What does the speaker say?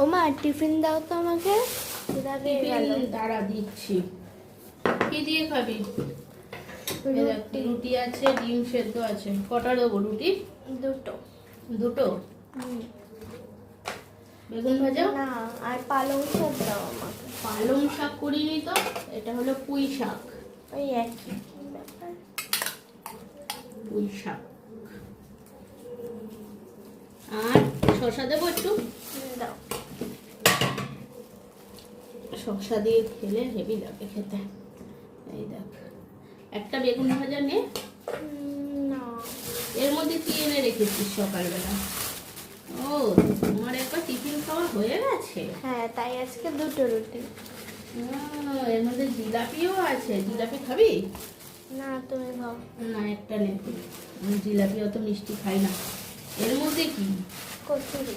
ও মা টিফিন দাও তো আমাকে। টিফিন দাঁড়া দিচ্ছি। কি দিয়ে খাবি? রুটি আছে, ডিম সেদ্ধ আছে। কটা দেবো রুটি? দুটো। দুটো? বেগুন ভাজা না, আর পালং শাক দাও আমাকে। পালং শাক করিনি তো, এটা হলো পুঁই শাক। ওই একই ব্যাপার। পুঁই শাক। আর শসা দেবো একটু? দাও। শসা দিয়ে খেলে হেভি লাগে খেতে। এই দেখ, একটা বেগুন ভাজা নে। না, এর মধ্যে কি এনে রেখেছিস সকালবেলা? ও, তোমার একবার টিফিন খাওয়া হয়ে গেছে? হ্যাঁ, তাই আজকে দুটো রুটি। এর মধ্যে জিলাপিও আছে। জিলাপি খাবি? না, তুমি খাও। না, একটা নে তুই। আমি জিলাপি অত মিষ্টি খাই না। এর মধ্যে কি? কচুরি।